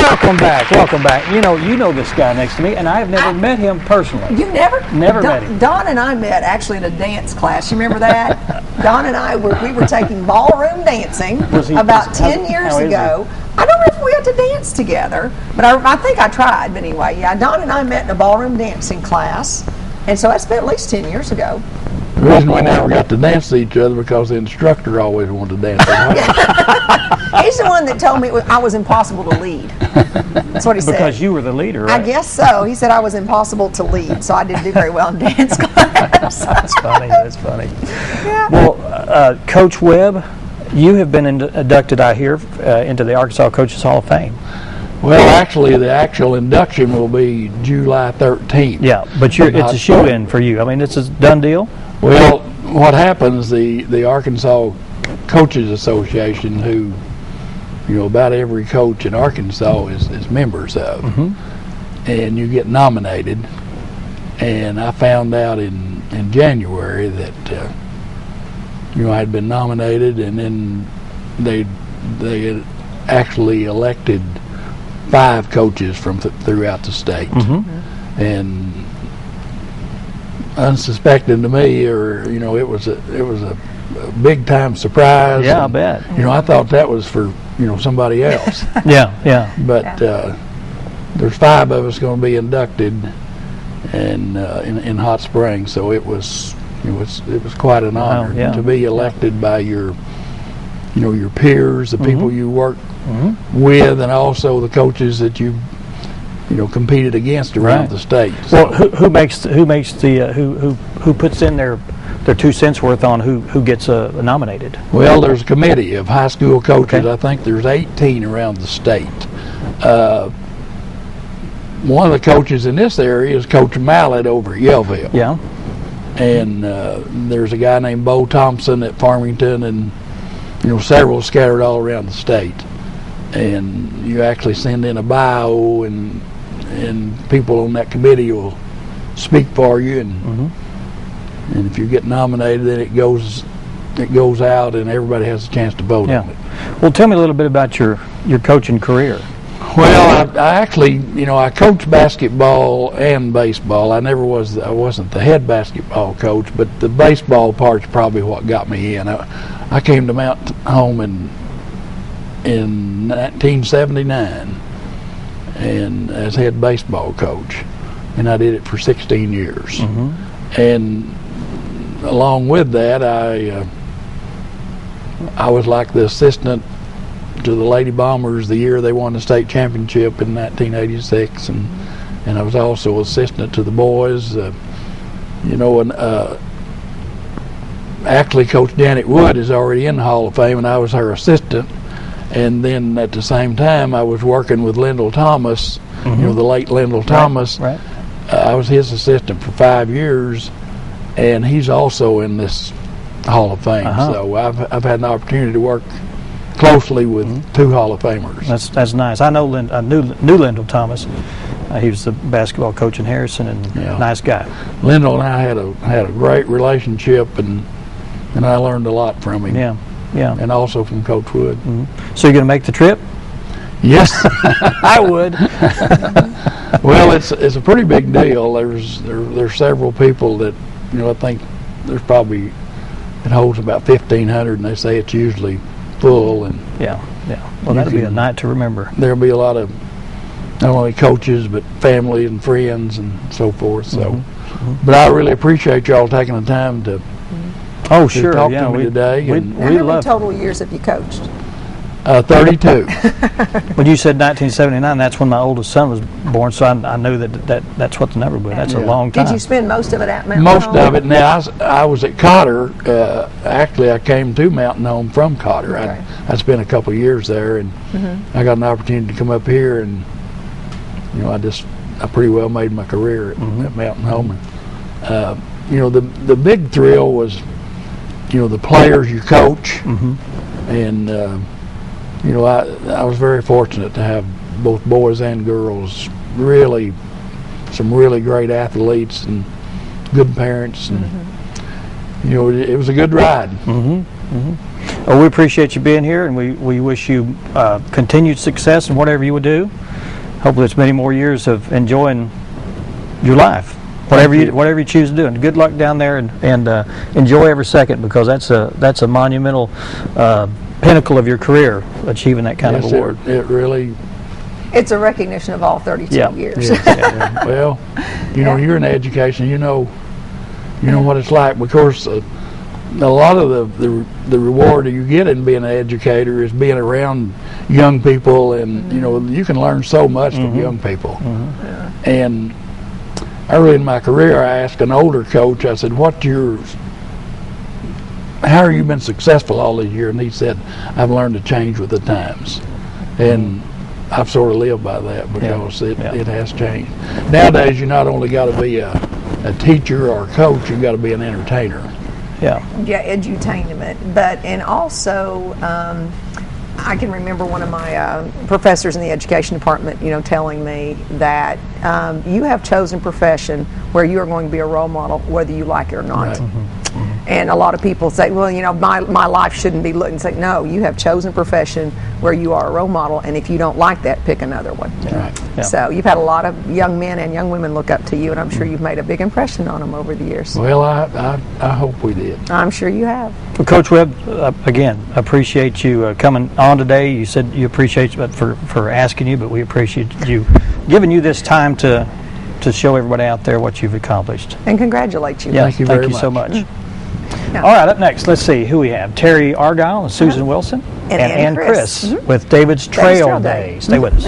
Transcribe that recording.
Welcome back, welcome back. You know this guy next to me, and I have never met him personally. You've never? Never met him. Don and I met actually in a dance class. You remember that? Don and I we were taking ballroom dancing about 10 years ago. I don't know if we had to dance together, but I think I tried. But anyway, yeah, Don and I met in a ballroom dancing class, and so that's been at least 10 years ago. The reason we never got to dance to each other because the instructor always wanted to dance with her. He's the one that told me I was impossible to lead. That's what he said. Because you were the leader, right? I guess so. He said I was impossible to lead, so I didn't do very well in dance class. That's funny, that's funny. Yeah. Well, Coach Webb, you have been inducted, I hear, into the Arkansas Coaches Hall of Fame. Well, actually, the actual induction will be July 13th. Yeah, but it's a shoe-in for you. I mean, it's a done deal? Well, what happens, the Arkansas Coaches Association, who, about every coach in Arkansas is members of, and you get nominated, and I found out in January that, I had been nominated, and then they had actually elected 5 coaches from throughout the state, and unsuspecting to me, or it was a big time surprise. Yeah, I bet. I thought that was for somebody else. Yeah. But there's 5 of us going to be inducted, and in Hot Springs, so it was quite an honor to be elected by your peers, the people you work with, and also the coaches that you competed against around the state. So. Well, who puts in their 2 cents worth on who gets nominated? Well, there's a committee of high school coaches. Okay. I think there's 18 around the state. One of the coaches in this area is Coach Mallett over at Yellville. Yeah. And there's a guy named Bo Thompson at Farmington, and several scattered all around the state. And you actually send in a bio, and people on that committee will speak for you, and if you get nominated, then it goes out, and everybody has a chance to vote on it. Well, tell me a little bit about your coaching career. Well, I actually, I coached basketball and baseball. I wasn't the head basketball coach, but the baseball part's probably what got me in. I came to Mount Home in 1979, and as head baseball coach, and I did it for 16 years. And along with that, I was like the assistant to the Lady Bombers the year they won the state championship in 1986, and I was also assistant to the boys. Actually, Coach Janet Wood is already in the Hall of Fame, and I was her assistant. And then at the same time, I was working with Lyndall Thomas, the late Lyndall Thomas. Right. I was his assistant for 5 years, and he's also in this Hall of Fame. So I've had an opportunity to work closely with 2 Hall of Famers. That's nice. I knew Lyndall Thomas. He was the basketball coach in Harrison, and nice guy. Lyndall and I had a great relationship, and I learned a lot from him. Yeah. And also from Coach Wood. So you're going to make the trip? Yes. I would. Well, it's a pretty big deal. There's several people that I think there's probably, it holds about 1,500, and they say it's usually full. And yeah. Well, that'll be a night to remember. There'll be a lot of not only coaches but family and friends and so forth. So, but I really appreciate y'all taking the time to. Oh, sure. Talk to me today. How many total years have you coached? 32. When you said 1979, that's when my oldest son was born, so I knew that's what the number was. That's a long time. Did you spend most of it at Mountain Most Home? of it. Now, I was at Cotter. Actually, I came to Mountain Home from Cotter. Okay. I spent a couple of years there, and I got an opportunity to come up here, and I pretty well made my career at Mountain Home. The big thrill was the players you coach, and I was very fortunate to have both boys and girls, some really great athletes and good parents, and it was a good ride. Well, we appreciate you being here, and we wish you continued success in whatever you would do. hopefully it's many more years of enjoying your life, whatever you choose to do. And good luck down there, and enjoy every second, because that's a monumental pinnacle of your career, achieving that kind of award. It really. It's a recognition of all 32 years. Yeah. Well, you're in education. You know what it's like. Of course, a lot of the reward you get in being an educator is being around young people, and you can learn so much from young people. And early in my career, I asked an older coach, I said, how have you been successful all these years? And he said, I've learned to change with the times. And I've sort of lived by that, because it has changed. Nowadays, you not only got to be a teacher or a coach, you got to be an entertainer. Yeah, edutainment. And also, I can remember one of my professors in the education department, telling me that you have chosen a profession where you are going to be a role model, whether you like it or not. Right. And a lot of people say, well, my life shouldn't be looking. Say, no, you have chosen a profession where you are a role model, and if you don't like that, pick another one. Right. Yeah. So you've had a lot of young men and young women look up to you, and I'm sure you've made a big impression on them over the years. Well, I hope we did. I'm sure you have. Well, Coach Webb, again, appreciate you coming on today. You said you appreciate it for asking you, but we appreciate you giving you this time to show everybody out there what you've accomplished. And congratulate you. Yeah, thank you very much. So much. All right, up next, let's see who we have. Terry Argyle and Susan Wilson and Ann Chris with David's Trail Day. Stay with us.